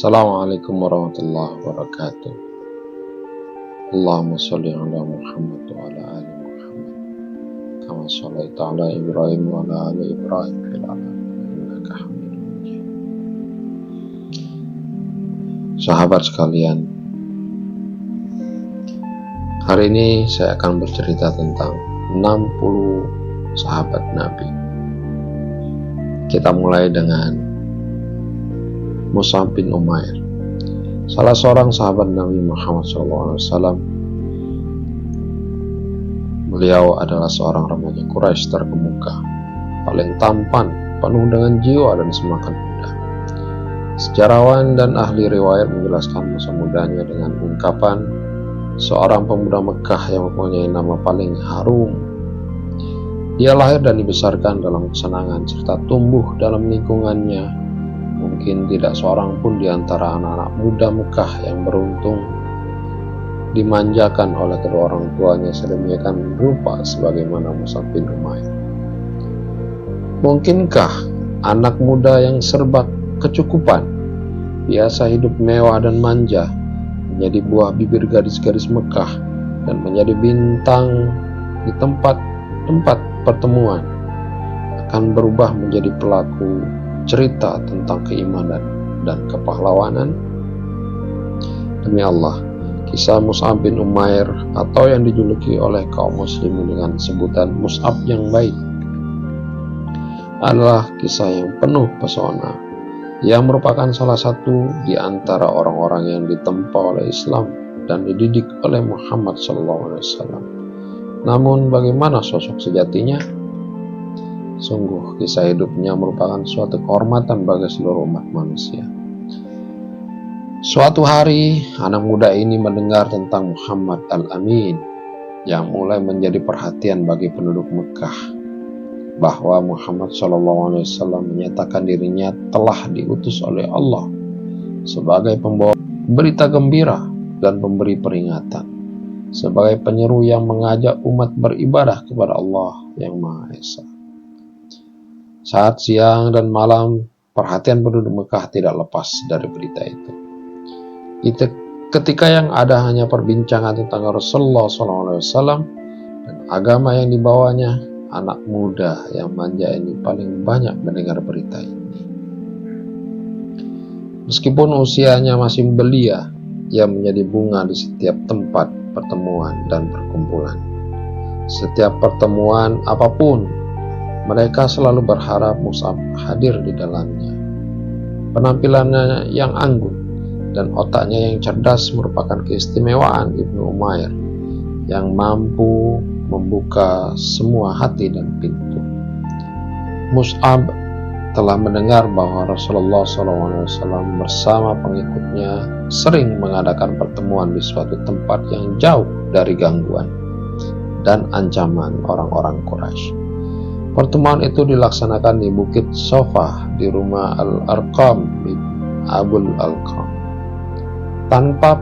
Assalamualaikum warahmatullahi wabarakatuh. Allahumma sholli ala Muhammad wa ala ali Muhammad kama shallaita ala Ibrahim wa ala ali Ibrahim fil alamin innaka Hamidum Majid. Sahabat sekalian, hari ini saya akan bercerita tentang 60 sahabat Nabi. Kita mulai dengan Mus'ab bin Umair, salah seorang sahabat Nabi Muhammad SAW. Beliau adalah seorang remaja Quraisy terkemuka, paling tampan, penuh dengan jiwa dan semangat muda. Sejarawan dan ahli riwayat menjelaskan masa mudanya dengan ungkapan seorang pemuda Mekah yang mempunyai nama paling harum. Dia lahir dan dibesarkan dalam kesenangan serta tumbuh dalam lingkungannya. Mungkin tidak seorang pun di antara anak-anak muda Mekah yang beruntung dimanjakan oleh kedua orang tuanya sedemikian rupa sebagaimana Mus'ab bin Umair. Mungkinkah anak muda yang serba kecukupan, biasa hidup mewah dan manja, menjadi buah bibir gadis-gadis Mekah dan menjadi bintang di tempat-tempat pertemuan, akan berubah menjadi pelaku cerita tentang keimanan dan kepahlawanan? Demi Allah, kisah Mus'ab bin Umair atau yang dijuluki oleh kaum muslimin dengan sebutan Mus'ab yang baik adalah kisah yang penuh pesona, yang merupakan salah satu di antara orang-orang yang ditempa oleh Islam dan dididik oleh Muhammad SAW. Namun bagaimana sosok sejatinya? Sungguh kisah hidupnya merupakan suatu kehormatan bagi seluruh umat manusia. Suatu hari, anak muda ini mendengar tentang Muhammad Al-Amin yang mulai menjadi perhatian bagi penduduk Mekah, bahwa Muhammad SAW menyatakan dirinya telah diutus oleh Allah sebagai pembawa berita gembira dan pemberi peringatan, sebagai penyeru yang mengajak umat beribadah kepada Allah yang Maha Esa. Saat siang dan malam, perhatian penduduk Mekah tidak lepas dari berita itu. Ketika yang ada hanya perbincangan tentang Rasulullah SAW dan agama yang dibawanya, anak muda yang manja ini paling banyak mendengar berita ini. Meskipun usianya masih belia, ia menjadi bunga di setiap tempat pertemuan dan perkumpulan. Setiap pertemuan apapun, mereka selalu berharap Mus'ab hadir di dalamnya. Penampilannya yang anggun dan otaknya yang cerdas merupakan keistimewaan Ibnu Umair yang mampu membuka semua hati dan pintu. Mus'ab telah mendengar bahwa Rasulullah SAW bersama pengikutnya sering mengadakan pertemuan di suatu tempat yang jauh dari gangguan dan ancaman orang-orang Quraisy. Pertemuan itu dilaksanakan di Bukit Sofa di rumah Al-Arqam bin Abul Alqam. Tanpa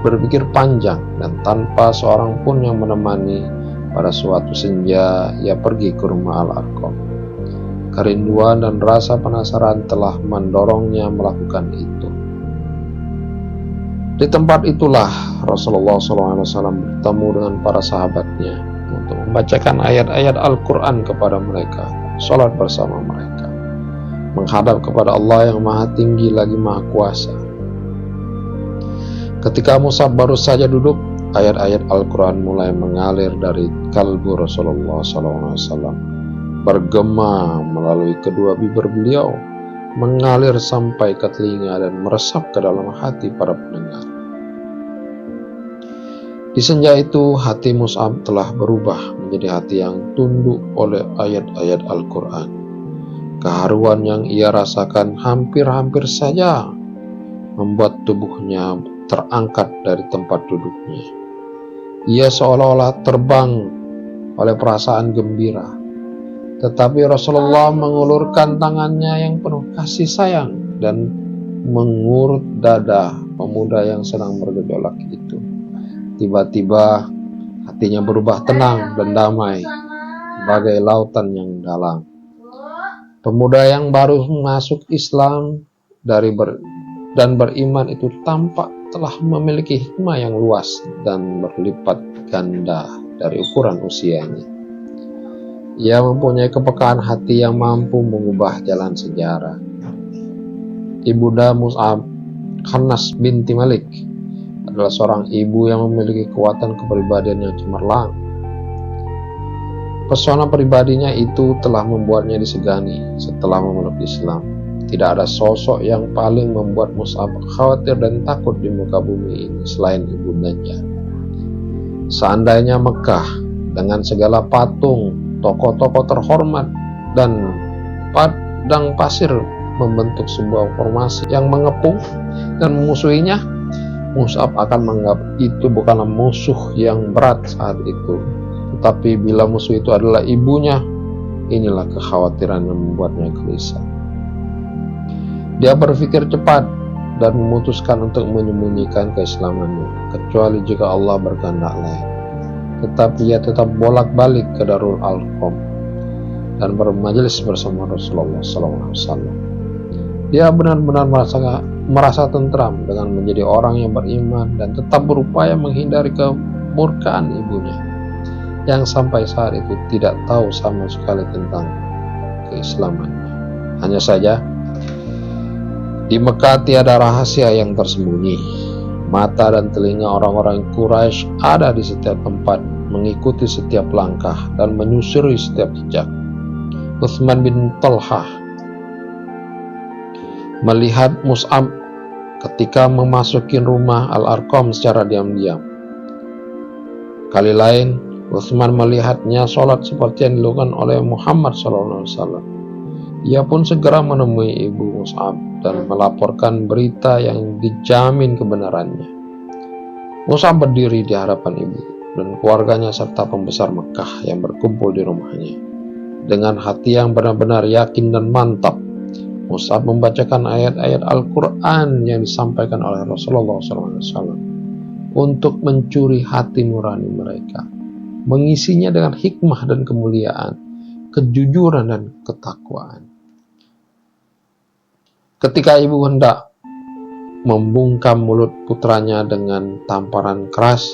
berpikir panjang dan tanpa seorang pun yang menemani, pada suatu senja ia pergi ke rumah Al-Arqam. Kerinduan dan rasa penasaran telah mendorongnya melakukan itu. Di tempat itulah Rasulullah SAW bertemu dengan para sahabatnya untuk membacakan ayat-ayat Al-Quran kepada mereka, sholat bersama mereka, menghadap kepada Allah yang Maha Tinggi lagi Maha Kuasa. Ketika Mus'ab baru saja duduk, ayat-ayat Al-Quran mulai mengalir dari kalbu Rasulullah SAW, bergema melalui kedua bibir beliau, mengalir sampai ke telinga dan meresap ke dalam hati para pendengar. Di senja itu, hati Mus'ab telah berubah menjadi hati yang tunduk oleh ayat-ayat Al-Quran. Keharuan yang ia rasakan hampir-hampir saja membuat tubuhnya terangkat dari tempat duduknya. Ia seolah-olah terbang oleh perasaan gembira. Tetapi Rasulullah mengulurkan tangannya yang penuh kasih sayang dan mengurut dada pemuda yang sedang bergejolak itu. Tiba-tiba hatinya berubah tenang dan damai bagai lautan yang dalam. Pemuda yang baru masuk Islam dari dan beriman itu tampak telah memiliki hikmah yang luas dan berlipat ganda dari ukuran usianya. Ia mempunyai kepekaan hati yang mampu mengubah jalan sejarah. Ibunda Mus'ab, Khannas binti Malik, adalah seorang ibu yang memiliki kekuatan kepribadian yang cemerlang. Pesona pribadinya itu telah membuatnya disegani setelah memeluk Islam. Tidak ada sosok yang paling membuat Mus'ab khawatir dan takut di muka bumi ini selain ibundanya. Seandainya Mekah dengan segala patung, tokoh-tokoh terhormat, dan padang pasir membentuk sebuah formasi yang mengepung dan memusuhinya, Mus'ab akan menganggap itu bukanlah musuh yang berat saat itu. Tetapi bila musuh itu adalah ibunya, inilah kekhawatiran yang membuatnya gelisah. Dia berpikir cepat dan memutuskan untuk menyembunyikan keislamannya, kecuali jika Allah berkehendak lain. Tetapi ia tetap bolak-balik ke Darul Arqam dan bermajelis bersama Rasulullah SAW. Dia benar-benar merasa tentram dengan menjadi orang yang beriman dan tetap berupaya menghindari kemurkaan ibunya, yang sampai saat itu tidak tahu sama sekali tentang keislamannya. Hanya saja, di Mekah tiada rahasia yang tersembunyi. Mata dan telinga orang-orang Quraisy ada di setiap tempat, mengikuti setiap langkah dan menyusuri setiap jejak. Utsman bin Talhah melihat Mus'ab ketika memasuki rumah Al-Arqam secara diam-diam. Kali lain, Utsman melihatnya sholat seperti yang dilakukan oleh Muhammad SAW. Ia pun segera menemui ibu Mus'ab dan melaporkan berita yang dijamin kebenarannya. Mus'ab berdiri di hadapan ibu dan keluarganya serta pembesar Mekah yang berkumpul di rumahnya. Dengan hati yang benar-benar yakin dan mantap, Mus'ab membacakan ayat-ayat Al-Quran yang disampaikan oleh Rasulullah SAW untuk mencuri hati nurani mereka, mengisinya dengan hikmah dan kemuliaan, kejujuran dan ketakwaan. Ketika ibu hendak membungkam mulut putranya dengan tamparan keras,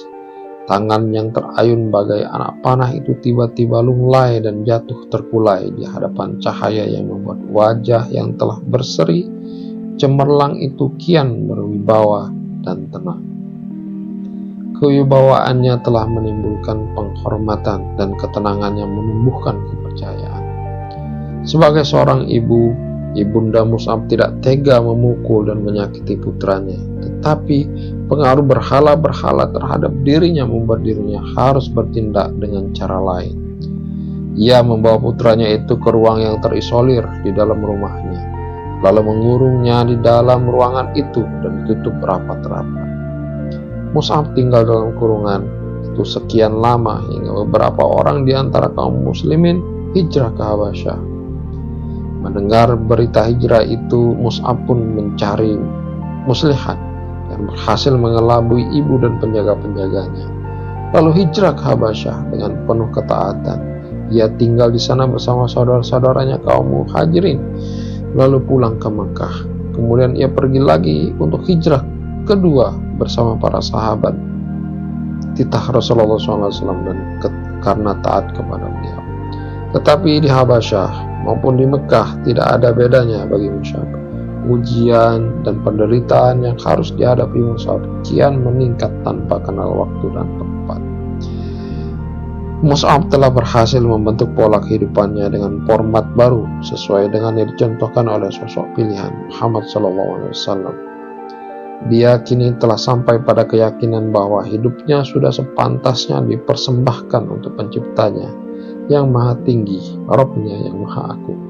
tangan yang terayun bagai anak panah itu tiba-tiba lunglai dan jatuh terkulai di hadapan cahaya yang membuat wajah yang telah berseri cemerlang itu kian berwibawa dan tenang. Kewibawaannya telah menimbulkan penghormatan dan ketenangan yang menumbuhkan kepercayaan. Sebagai seorang ibu, Ibunda Mus'ab tidak tega memukul dan menyakiti putranya, tetapi pengaruh berhala-berhala terhadap dirinya membuat dirinya harus bertindak dengan cara lain. Ia membawa putranya itu ke ruang yang terisolir di dalam rumahnya, lalu mengurungnya di dalam ruangan itu dan ditutup rapat-rapat. Mus'ab tinggal dalam kurungan itu sekian lama hingga beberapa orang di antara kaum muslimin hijrah ke Habasyah. Mendengar berita hijrah itu, Mus'ab pun mencari muslihat dan berhasil mengelabui ibu dan penjaga-penjaganya. Lalu hijrah ke Habasyah dengan penuh ketaatan. Ia tinggal di sana bersama saudara-saudaranya kaum muhajirin, lalu pulang ke Mekah. Kemudian ia pergi lagi untuk hijrah kedua bersama para sahabat titah Rasulullah SAW dan karena taat kepada beliau. Tetapi di Habasyah maupun di Mekah tidak ada bedanya bagi Mus'ab. Ujian dan penderitaan yang harus dihadapi Mus'ab kian meningkat tanpa kenal waktu dan tempat. Mus'ab telah berhasil membentuk pola kehidupannya dengan format baru sesuai dengan yang dicontohkan oleh sosok pilihan Muhammad SAW. Dia kini telah sampai pada keyakinan bahwa hidupnya sudah sepantasnya dipersembahkan untuk penciptanya yang maha tinggi, Rabb-Nya yang maha agung.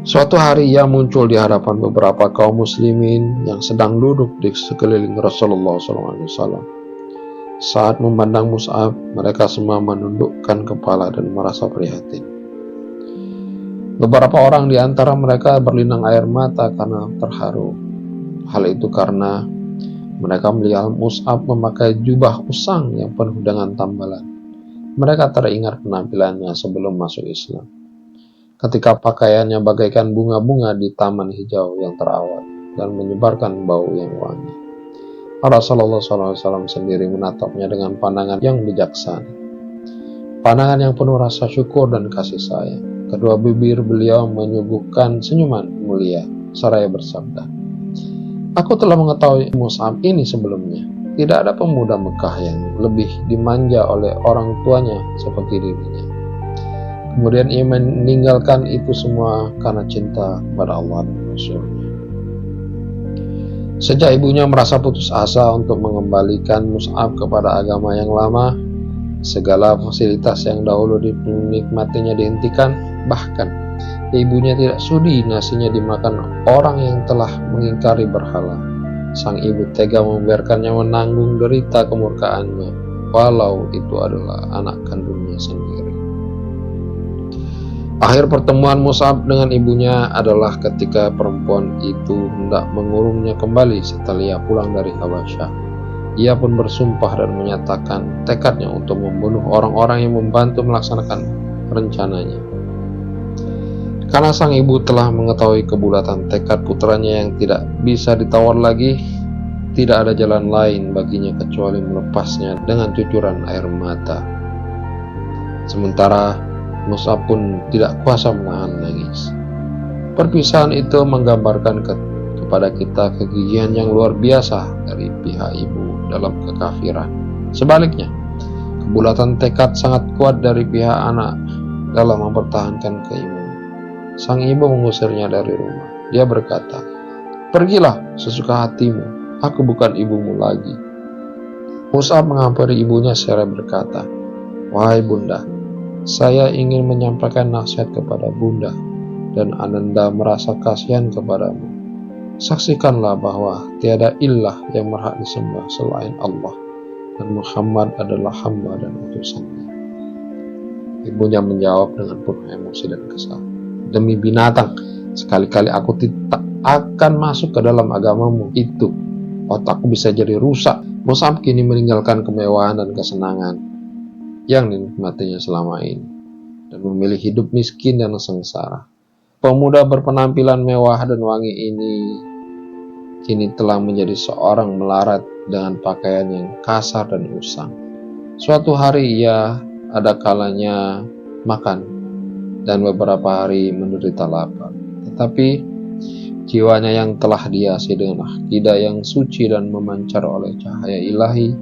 Suatu hari ia muncul di hadapan beberapa kaum muslimin yang sedang duduk di sekeliling Rasulullah SAW. Saat memandang Mus'ab, mereka semua menundukkan kepala dan merasa prihatin. Beberapa orang di antara mereka berlinang air mata karena terharu. Hal itu karena mereka melihat Mus'ab memakai jubah usang yang penuh dengan tambalan. Mereka teringat penampilannya sebelum masuk Islam. ketika pakaiannya bagaikan bunga-bunga di taman hijau yang terawat dan menyebarkan bau yang wangi. Rasulullah SAW sendiri menatapnya dengan pandangan yang bijaksana, pandangan yang penuh rasa syukur dan kasih sayang. Kedua bibir beliau menyuguhkan senyuman mulia seraya bersabda, "Aku telah mengetahui Mus'ab ini sebelumnya. Tidak ada pemuda Mekah yang lebih dimanja oleh orang tuanya seperti dirinya. Kemudian ia meninggalkan itu semua karena cinta kepada Allah dan Rasul-Nya." Sejak ibunya merasa putus asa untuk mengembalikan Mus'ab kepada agama yang lama, segala fasilitas yang dahulu dinikmatinya dihentikan, bahkan ibunya tidak sudi nasinya dimakan orang yang telah mengingkari berhala. Sang ibu tega membiarkannya menanggung derita kemurkaannya, walau itu adalah anak kandungnya sendiri. Akhir pertemuan Mus'ab dengan ibunya adalah ketika perempuan itu hendak mengurungnya kembali setelah ia pulang dari Habasyah. Ia pun bersumpah dan menyatakan tekadnya untuk membunuh orang-orang yang membantu melaksanakan rencananya. Karena sang ibu telah mengetahui kebulatan tekad putranya yang tidak bisa ditawar lagi, tidak ada jalan lain baginya kecuali melepasnya dengan cucuran air mata. Sementara Mus'ab pun tidak kuasa menahan nangis. Perpisahan itu menggambarkan kepada kita kegigihan yang luar biasa dari pihak ibu dalam kekafiran. Sebaliknya, kebulatan tekad sangat kuat dari pihak anak dalam mempertahankan keimanan. Sang ibu mengusirnya dari rumah. Dia berkata, "Pergilah sesuka hatimu, aku bukan ibumu lagi." Mus'ab menghampiri ibunya seraya berkata, "Wahai bunda, saya ingin menyampaikan nasihat kepada bunda dan ananda merasa kasihan kepadamu. Saksikanlah bahwa tiada ilah yang berhak disembah selain Allah dan Muhammad adalah hamba dan utusannya." Ibunya menjawab dengan penuh emosi dan kesal, "Demi binatang, sekali-kali aku tidak akan masuk ke dalam agamamu itu. Otakku bisa jadi rusak." Mus'ab kini meninggalkan kemewahan dan kesenangan yang dinikmatinya selama ini dan memilih hidup miskin dan sengsara. Pemuda berpenampilan mewah dan wangi ini kini telah menjadi seorang melarat dengan pakaian yang kasar dan usang. Suatu hari ia ada kalanya makan dan beberapa hari menderita lapar, tetapi jiwanya yang telah dihiasi dengan akidah yang suci dan memancar oleh cahaya ilahi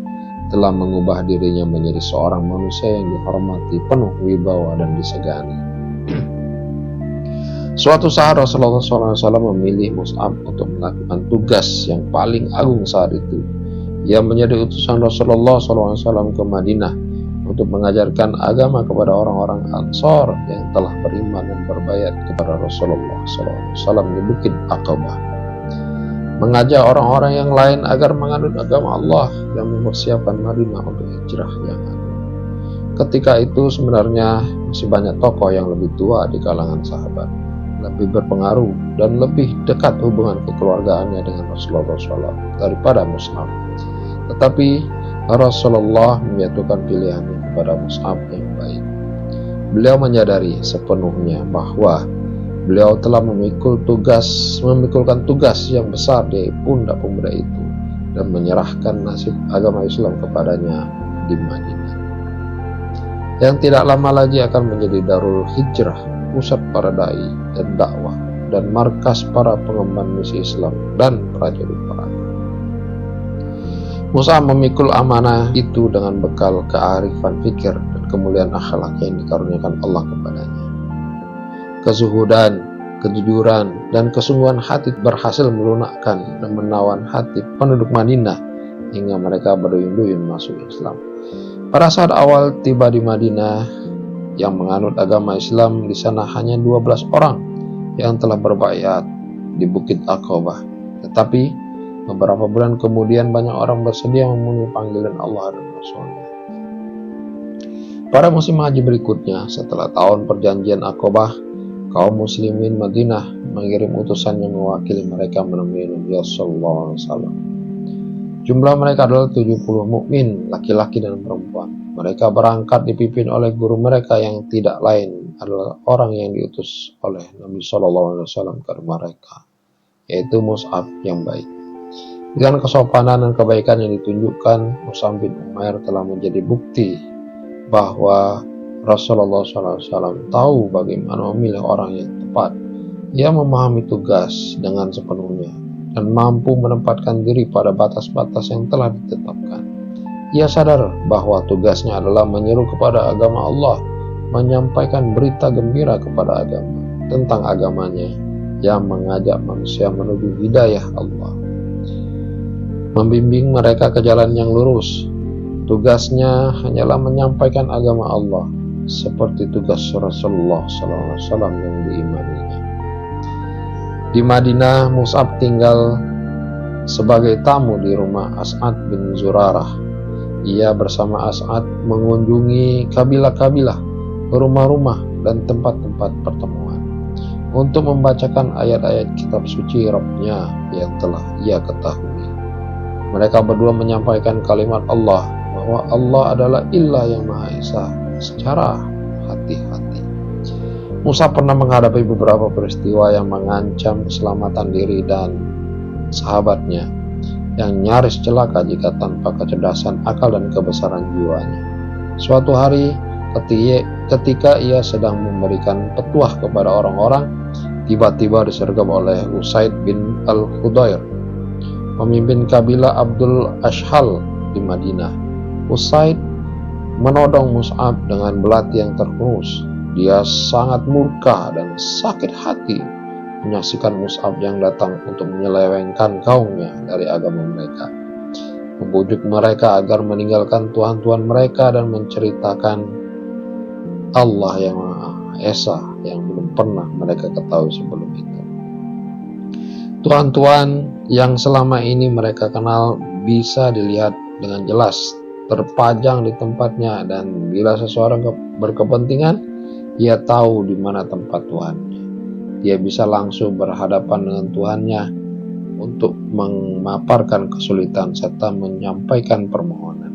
telah mengubah dirinya menjadi seorang manusia yang dihormati, penuh wibawa dan disegani. Suatu saat Rasulullah SAW memilih Mus'ab untuk melakukan tugas yang paling agung saat itu. Ia menjadi utusan Rasulullah SAW ke Madinah untuk mengajarkan agama kepada orang-orang Ansor yang telah beriman dan berbayat kepada Rasulullah SAW di Bukit Aqabah. Mengajak orang-orang yang lain agar menganut agama Allah dan mempersiapkan Madinah untuk hijrah yang agung. Ketika itu sebenarnya masih banyak tokoh yang lebih tua di kalangan sahabat, lebih berpengaruh dan lebih dekat hubungan kekeluargaannya dengan Rasulullah SAW daripada Mus'ab. Tetapi Rasulullah menjatuhkan pilihannya kepada Mus'ab yang baik. Beliau menyadari sepenuhnya bahwa beliau telah memikulkan tugas yang besar di pundak pemuda itu dan menyerahkan nasib agama Islam kepadanya di Madinah, yang tidak lama lagi akan menjadi Darul Hijrah, pusat para dai dan dakwah dan markas para pengemban misi Islam dan prajurit perang. Mus'ab memikul amanah itu dengan bekal kearifan fikir dan kemuliaan akhlak yang dikaruniakan Allah kepadanya. Kezuhudan, kejujuran, dan kesungguhan hati berhasil melunakkan dan menawan hati penduduk Madinah hingga mereka berduyun-duyun masuk Islam. Pada saat awal tiba di Madinah, yang menganut agama Islam di sana hanya 12 orang yang telah berbaiat di Bukit Aqabah. Tetapi beberapa bulan kemudian banyak orang bersedia memenuhi panggilan Allah dan Rasul-Nya. Pada musim haji berikutnya, setelah tahun perjanjian Aqabah, kaum muslimin Madinah mengirim utusan yang mewakili mereka menemui Nabi sallallahu alaihi wasallam. Jumlah mereka adalah 70 mukmin, laki-laki dan perempuan. Mereka berangkat dipimpin oleh guru mereka yang tidak lain adalah orang yang diutus oleh Nabi SAW ke mereka, yaitu Mus'ab yang baik. Dengan kesopanan dan kebaikan yang ditunjukkan, Mus'ab bin Umair telah menjadi bukti bahwa Rasulullah SAW tahu bagaimana memilih orang yang tepat. Ia memahami tugas dengan sepenuhnya dan mampu menempatkan diri pada batas-batas yang telah ditetapkan. Ia sadar bahwa tugasnya adalah menyeru kepada agama Allah, menyampaikan berita gembira kepada agama tentang agamanya yang mengajak manusia menuju hidayah Allah, membimbing mereka ke jalan yang lurus. Tugasnya hanyalah menyampaikan agama Allah seperti tugas Rasulullah SAW yang diimaninya. Di Madinah, Mus'ab tinggal sebagai tamu di rumah As'ad bin Zurarah. Ia bersama As'ad mengunjungi kabilah-kabilah, rumah-rumah, dan tempat-tempat pertemuan untuk membacakan ayat-ayat kitab suci Rabb-Nya yang telah ia ketahui. Mereka berdua menyampaikan kalimat Allah, bahwa Allah adalah Ilah yang Maha Esa, secara hati-hati. Musa pernah menghadapi beberapa peristiwa yang mengancam keselamatan diri dan sahabatnya, yang nyaris celaka jika tanpa kecerdasan akal dan kebesaran jiwanya. Suatu hari ketika ia sedang memberikan petuah kepada orang-orang, tiba-tiba disergap oleh Usaid bin al-Khudair, pemimpin kabilah Abdul Ashhal di Madinah. Usaid menodong Mus'ab dengan belati yang terhunus. Dia sangat murka dan sakit hati menyaksikan Mus'ab yang datang untuk menyelewengkan kaumnya dari agama mereka, membujuk mereka agar meninggalkan tuhan-tuhan mereka dan menceritakan Allah yang Maha Esa yang belum pernah mereka ketahui sebelum itu. Tuhan-tuhan yang selama ini mereka kenal bisa dilihat dengan jelas terpajang di tempatnya, dan bila seseorang berkepentingan, ia tahu di mana tempat Tuhannya. Dia bisa langsung berhadapan dengan Tuhannya untuk memaparkan kesulitan serta menyampaikan permohonan.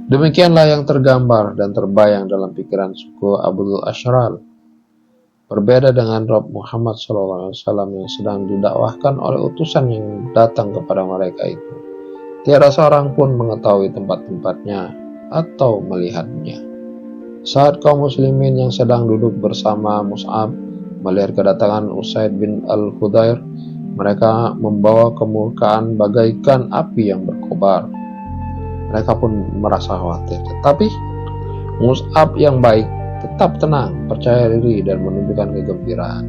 Demikianlah yang tergambar dan terbayang dalam pikiran suku Abdul Ashhal. Berbeda dengan Rabb Muhammad SAW yang sedang didakwahkan oleh utusan yang datang kepada mereka itu, tiada seorang pun mengetahui tempat-tempatnya atau melihatnya. Saat kaum muslimin yang sedang duduk bersama Mus'ab melihat kedatangan Usaid bin al-Khudair, mereka membawa kemurkaan bagaikan api yang berkobar. Mereka pun merasa khawatir. Tetapi Mus'ab yang baik tetap tenang, percaya diri, dan menunjukkan kegembiraan.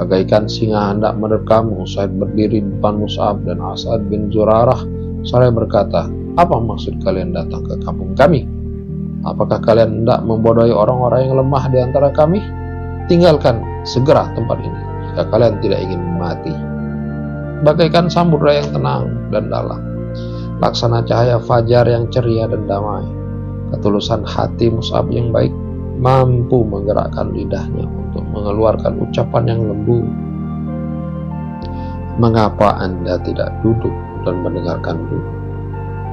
Bagaikan singa hendak menerkam, Usaid berdiri di depan Mus'ab dan As'ad bin Zurarah seraya berkata, "Apa maksud kalian datang ke kampung kami? Apakah kalian hendak membodohi orang-orang yang lemah di antara kami? Tinggalkan segera tempat ini jika kalian tidak ingin mati." Bagaikan samudra yang tenang dan dalam, laksana cahaya fajar yang ceria dan damai, ketulusan hati Mus'ab yang baik mampu menggerakkan lidahnya untuk mengeluarkan ucapan yang lembut. "Mengapa Anda tidak duduk dan mendengarkan dulu?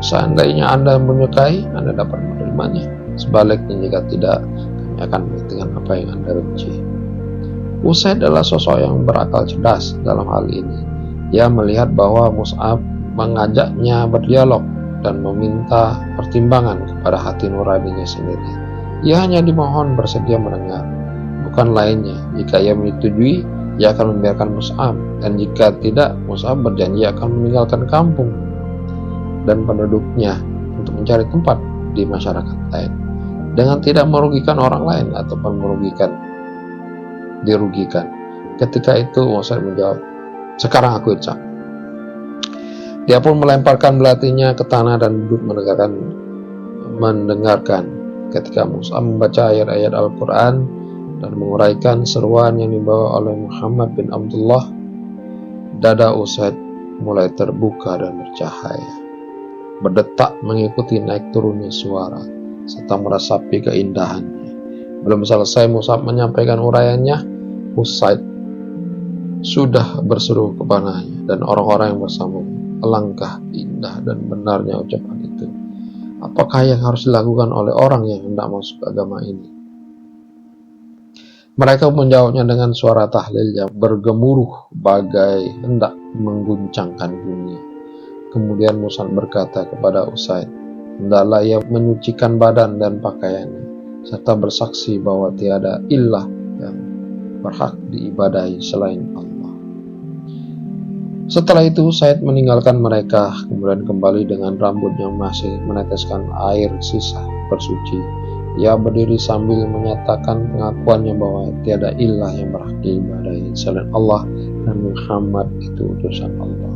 Seandainya Anda menyukai, Anda dapat menerimanya. Sebaliknya jika tidak, kami akan dengan apa yang Anda benci." Usaid adalah sosok yang berakal cerdas dalam hal ini. Ia melihat bahwa Mus'ab mengajaknya berdialog dan meminta pertimbangan kepada hati nuraninya sendiri. Ia hanya dimohon bersedia mendengar, bukan lainnya. Jika ia menyetujui, ia akan membiarkan Mus'ab, dan jika tidak, Mus'ab berjanji akan meninggalkan kampung dan penduduknya untuk mencari tempat di masyarakat lain dengan tidak merugikan orang lain ataupun dirugikan. Ketika itu Mus'ab menjawab, "Sekarang aku ijab." Dia pun melemparkan belatinya ke tanah dan duduk mendengarkan. Ketika Mus'ab membaca ayat-ayat Al-Quran dan menguraikan seruan yang dibawa oleh Muhammad bin Abdullah, dada Usaid mulai terbuka dan bercahaya, berdetak mengikuti naik turunnya suara serta meresapi keindahannya. Belum selesai Mus'ab menyampaikan uraiannya, Usaid sudah berseru kepadanya dan orang-orang yang bersama, "Alangkah indah dan benarnya ucapan itu. Apakah yang harus dilakukan oleh orang yang hendak masuk agama ini? Mereka menjawabnya dengan suara tahlil yang bergemuruh bagai hendak mengguncangkan dunia. Kemudian Mus'ab berkata kepada Usaid, hendaklah ia menyucikan badan dan pakaiannya, serta bersaksi bahwa tiada ilah yang berhak diibadahi selain Allah. Setelah itu Usaid meninggalkan mereka, kemudian kembali dengan rambut yang masih meneteskan air sisa bersuci. Ia berdiri sambil menyatakan pengakuannya bahwa tiada ilah yang berhak diibadahi selain Allah dan Muhammad itu utusan Allah.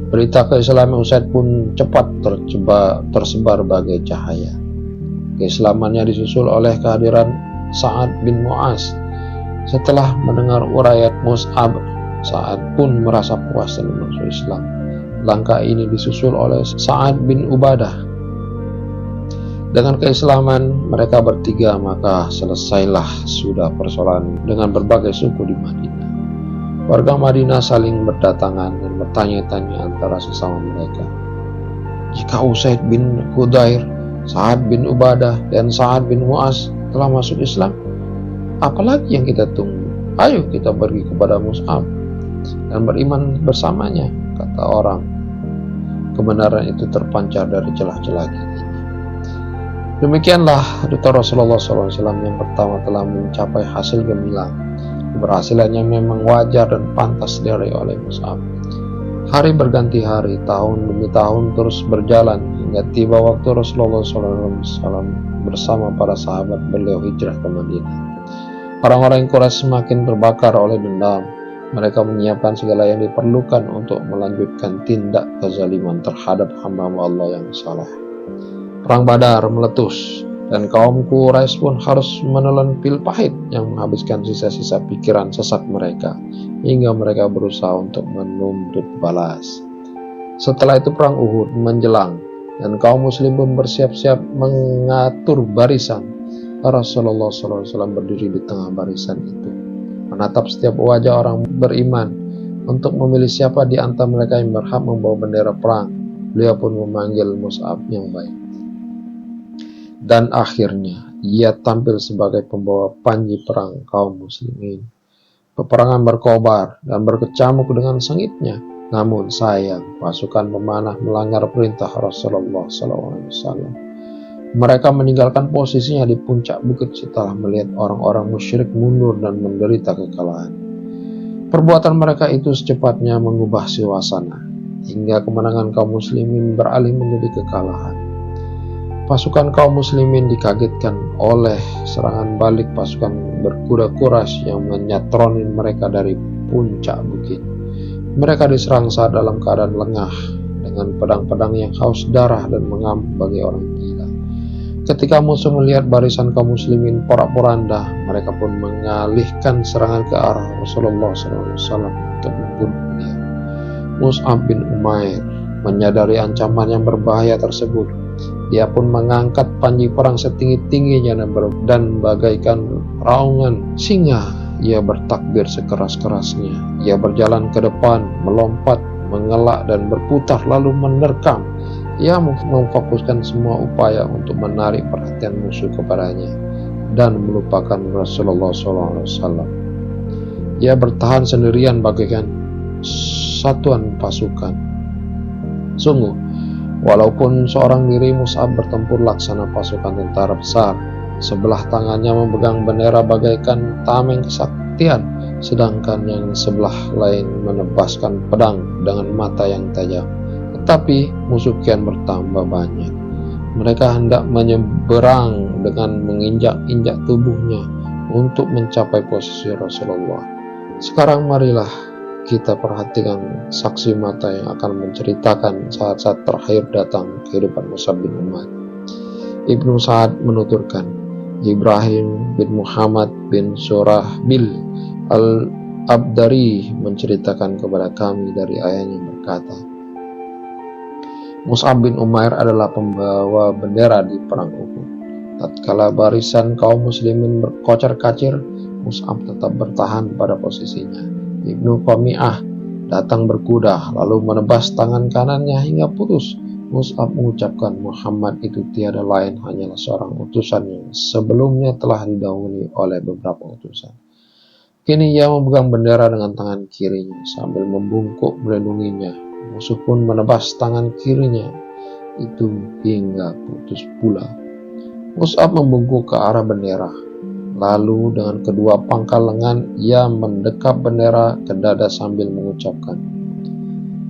Berita keislaman Usaid pun cepat tersebar bagai cahaya. Keislamannya disusul oleh kehadiran Sa'ad bin Mu'az. Setelah mendengar uraian Mus'ab, Sa'ad pun merasa puas dengan masuk Islam. Langkah ini disusul oleh Sa'ad bin Ubadah. Dengan keislaman mereka bertiga, maka selesailah sudah persoalan dengan berbagai suku di Madinah. Warga Madinah saling berdatangan dan bertanya-tanya antara sesama mereka. Jika Usaid bin Hudair, Sa'ad bin Ubadah, dan Sa'ad bin Mu'az telah masuk Islam, apalagi yang kita tunggu? Ayo kita pergi kepada Mus'ab dan beriman bersamanya, kata orang. Kebenaran itu terpancar dari celah-celah gigi. Demikianlah duta Rasulullah SAW yang pertama telah mencapai hasil gemilang. Keberhasilannya memang wajar dan pantas diraih oleh Mus'ab. Hari berganti hari, tahun demi tahun terus berjalan hingga tiba waktu Rasulullah SAW bersama para sahabat beliau hijrah ke Madinah. Orang-orang Quraisy semakin terbakar oleh dendam. Mereka menyiapkan segala yang diperlukan untuk melanjutkan tindak kezaliman terhadap hamba Allah yang salah. Perang Badar meletus, dan kaum Quraisy pun harus menelan pil pahit yang menghabiskan sisa-sisa pikiran sesat mereka, hingga mereka berusaha untuk menuntut balas. Setelah itu perang Uhud menjelang, dan kaum muslim pun bersiap-siap mengatur barisan. Rasulullah SAW berdiri di tengah barisan itu, menatap setiap wajah orang beriman untuk memilih siapa di antara mereka yang berhak membawa bendera perang. Beliau pun memanggil Mus'ab yang baik. Dan akhirnya ia tampil sebagai pembawa panji perang kaum muslimin. Peperangan berkobar dan berkecamuk dengan sengitnya. Namun sayang, pasukan pemanah melanggar perintah Rasulullah SAW. Mereka meninggalkan posisinya di puncak bukit setelah melihat orang-orang musyrik mundur dan menderita kekalahan. Perbuatan mereka itu secepatnya mengubah suasana, hingga kemenangan kaum muslimin beralih menjadi kekalahan. Pasukan kaum muslimin dikagetkan oleh serangan balik pasukan berkuda Quraisy yang menyatronin mereka dari puncak bukit. Mereka diserang saat dalam keadaan lengah dengan pedang-pedang yang haus darah dan mengamuk bagi orang gila. Ketika musuh melihat barisan kaum muslimin porak-poranda, mereka pun mengalihkan serangan ke arah Rasulullah SAW untuk membunuh beliau. Mus'ab bin Umair menyadari ancaman yang berbahaya tersebut. Dia pun mengangkat panji perang setinggi-tingginya dan bagaikan raungan singa, ia bertakbir sekeras-kerasnya. Ia berjalan ke depan, melompat, mengelak dan berputar lalu menerkam. Ia memfokuskan semua upaya untuk menarik perhatian musuh kepadanya dan melupakan Rasulullah SAW. Ia bertahan sendirian bagaikan satuan pasukan. Sungguh, walaupun seorang diri Mus'ab bertempur laksana pasukan tentara besar, sebelah tangannya memegang bendera bagaikan tameng kesaktian, sedangkan yang sebelah lain menebaskan pedang dengan mata yang tajam. Tetapi musuh kian bertambah banyak. Mereka hendak menyeberang dengan menginjak-injak tubuhnya untuk mencapai posisi Rasulullah. Sekarang marilah kita perhatikan saksi mata yang akan menceritakan saat-saat terakhir datang kehidupan Mus'ab bin Umair. Ibnu Sa'ad menuturkan, Ibrahim bin Muhammad bin Surahbil al-Abdari menceritakan kepada kami dari ayahnya berkata, Mus'ab bin Umair adalah pembawa bendera di perang Uhud. Tatkala barisan kaum muslimin berkocar-kacir, Mus'ab tetap bertahan pada posisinya. Ibnu Qami'ah datang berkuda lalu menebas tangan kanannya hingga putus, Mus'ab mengucapkan, Muhammad itu tiada lain hanyalah seorang utusan yang sebelumnya telah didahului oleh beberapa utusan. Kini ia memegang bendera dengan tangan kirinya sambil membungkuk melindunginya. Musuh pun menebas tangan kirinya itu hingga putus pula. Mus'ab membungkuk ke arah bendera. Lalu dengan kedua pangkal lengan ia mendekap bendera ke dada sambil mengucapkan,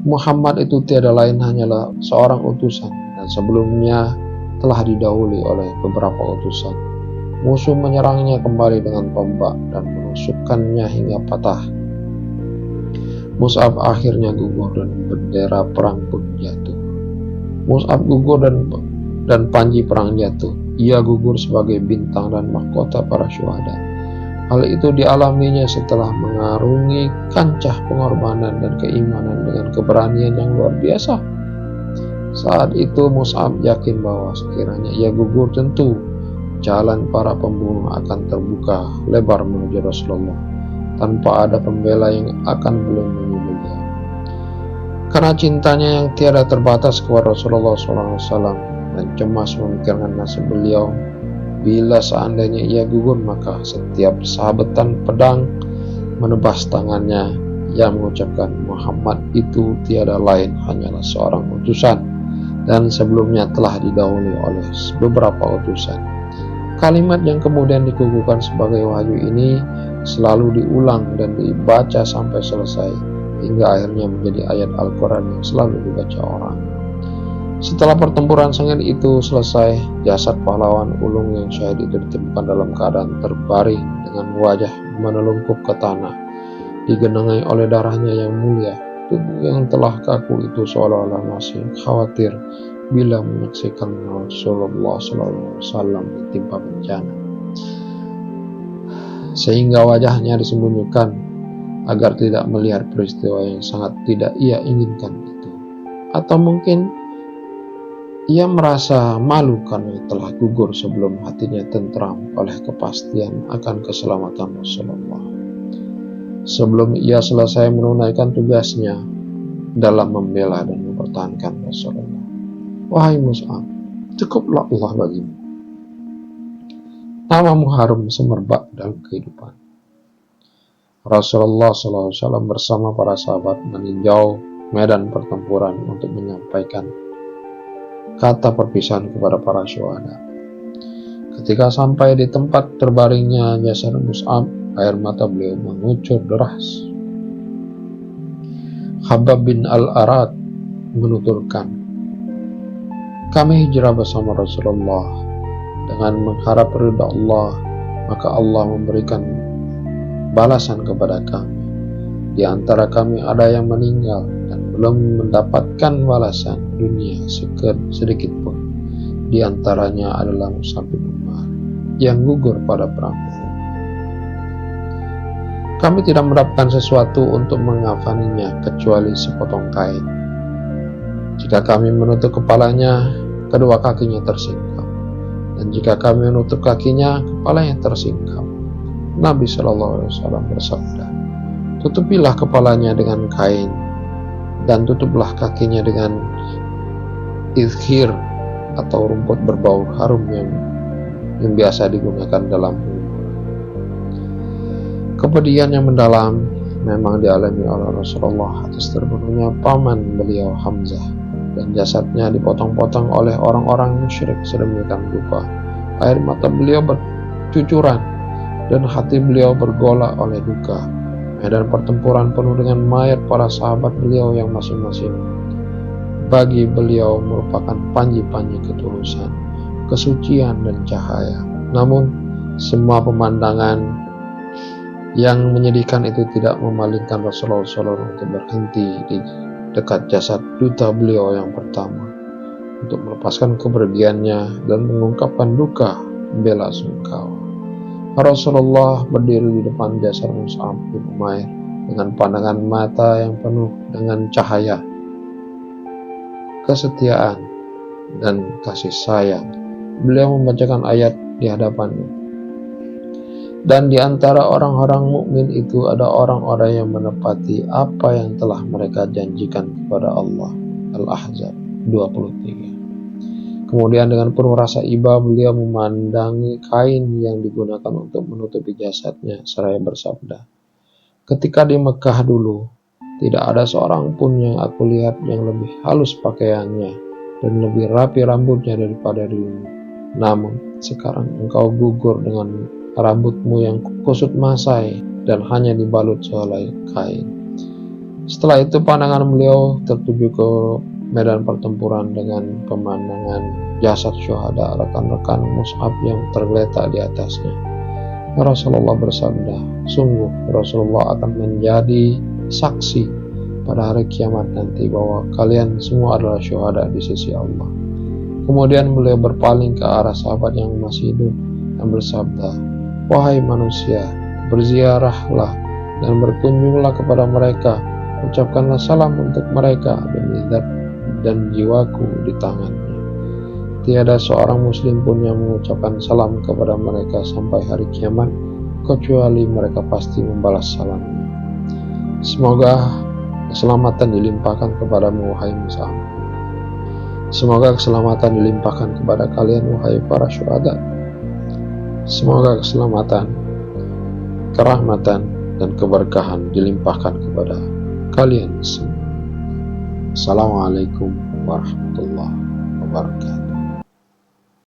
Muhammad itu tiada lain hanyalah seorang utusan dan sebelumnya telah didahului oleh beberapa utusan. Musuh menyerangnya kembali dengan tombak dan menusukkannya hingga patah. Mus'ab akhirnya gugur dan bendera perang pun jatuh. Mus'ab gugur dan panji perang jatuh. Ia gugur sebagai bintang dan mahkota para syuhada. Hal itu dialaminya setelah mengarungi kancah pengorbanan dan keimanan dengan keberanian yang luar biasa. Saat itu Mus'ab yakin bahwa sekiranya ia gugur tentu jalan para pembunuh akan terbuka lebar menuju Rasulullah tanpa ada pembela yang akan melindungi beliau. Karena cintanya yang tiada terbatas kepada Rasulullah SAW dan cemas memikirkan nasib beliau, bila seandainya ia gugur maka setiap sahabetan pedang menebas tangannya. Ia mengucapkan, Muhammad itu tiada lain hanyalah seorang utusan dan sebelumnya telah didahului oleh beberapa utusan. Kalimat yang kemudian dikukuhkan sebagai wahyu ini selalu diulang dan dibaca sampai selesai hingga akhirnya menjadi ayat Al-Quran yang selalu dibaca orang. Setelah pertempuran sengit itu selesai, jasad pahlawan ulung yang syahid itu ditemukan dalam keadaan terbaring dengan wajah menelungkup ke tanah, digenangi oleh darahnya yang mulia. Tubuh yang telah kaku itu seolah-olah masih khawatir bila menyaksikan Rasulullah SAW ditimpa bencana, sehingga wajahnya disembunyikan agar tidak melihat peristiwa yang sangat tidak ia inginkan itu. Atau mungkin ia merasa malu karena telah gugur sebelum hatinya tentram oleh kepastian akan keselamatan Rasulullah. Sebelum ia selesai menunaikan tugasnya dalam membela dan mempertahankan Rasulullah. Wahai Mus'ab, cukuplah Allah bagimu. Namamu harum semerbak dalam kehidupan. Rasulullah SAW bersama para sahabat meninjau medan pertempuran untuk menyampaikan kata perpisahan kepada para syuhada. Ketika sampai di tempat terbaringnya jasad Mus'ab, air mata beliau mengucur deras. Khabbab bin Al-Arat menuturkan, kami hijrah bersama Rasulullah dengan mengharap ridha Allah, maka Allah memberikan balasan kepada kami. Di antara kami ada yang meninggal dan belum mendapatkan balasan dunia sedikit pun. Di antaranya adalah Mus'ab bin Umair yang gugur pada perang Uhud. Kami tidak mendapatkan sesuatu untuk mengafaninya kecuali sepotong kain. Jika kami menutup kepalanya, kedua kakinya tersingkap, dan jika kami menutup kakinya, kepalanya tersingkap. Nabi SAW bersabda, tutupilah kepalanya dengan kain dan tutuplah kakinya dengan izhir atau rumput berbau harum yang biasa digunakan dalam umur. Kepedihan yang mendalam memang dialami oleh Rasulullah atas terbunuhnya paman beliau Hamzah, dan jasadnya dipotong-potong oleh orang-orang musyrik sedemikian rupa. Air mata beliau bercucuran dan hati beliau bergolak oleh duka. Medan pertempuran penuh dengan mayat para sahabat beliau yang masing-masing bagi beliau merupakan panji-panji ketulusan, kesucian dan cahaya. Namun semua pemandangan yang menyedihkan itu tidak memalingkan Rasulullah SAW untuk berhenti di dekat jasad duta beliau yang pertama untuk melepaskan kepergiannya dan mengungkapkan duka bela sungkawa. Rasulullah berdiri di depan jasad Mus'ab bin Umair dengan pandangan mata yang penuh dengan cahaya, kesetiaan, dan kasih sayang. Beliau membacakan ayat di hadapannya. Dan di antara orang-orang mukmin itu ada orang-orang yang menepati apa yang telah mereka janjikan kepada Allah. Al-Ahzab 23. Kemudian dengan penuh rasa iba beliau memandangi kain yang digunakan untuk menutupi jasadnya seraya bersabda, "Ketika di Mekah dulu, tidak ada seorang pun yang aku lihat yang lebih halus pakaiannya dan lebih rapi rambutnya daripada dirimu. Namun sekarang engkau gugur dengan rambutmu yang kusut masai dan hanya dibalut sehelai kain." Setelah itu pandangan beliau tertuju ke medan pertempuran dengan pemandangan jasad syuhada rekan-rekan Mus'ab yang tergeletak di atasnya. Rasulullah bersabda, "Sungguh Rasulullah akan menjadi saksi pada hari kiamat nanti bahwa kalian semua adalah syuhada di sisi Allah." Kemudian beliau berpaling ke arah sahabat yang masih hidup dan bersabda, "Wahai manusia, berziarahlah dan berkunjunglah kepada mereka. Ucapkanlah salam untuk mereka demi zat dan jiwaku di tangannya. Tiada seorang muslim pun yang mengucapkan salam kepada mereka sampai hari kiamat, kecuali mereka pasti membalas salamnya. Semoga keselamatan dilimpahkan kepadamu, wahai Mus'ab. Semoga keselamatan dilimpahkan kepada kalian, wahai para syuhada. Semoga keselamatan, kerahmatan, dan keberkahan dilimpahkan kepada kalian semua. Assalamualaikum warahmatullahi wabarakatuh."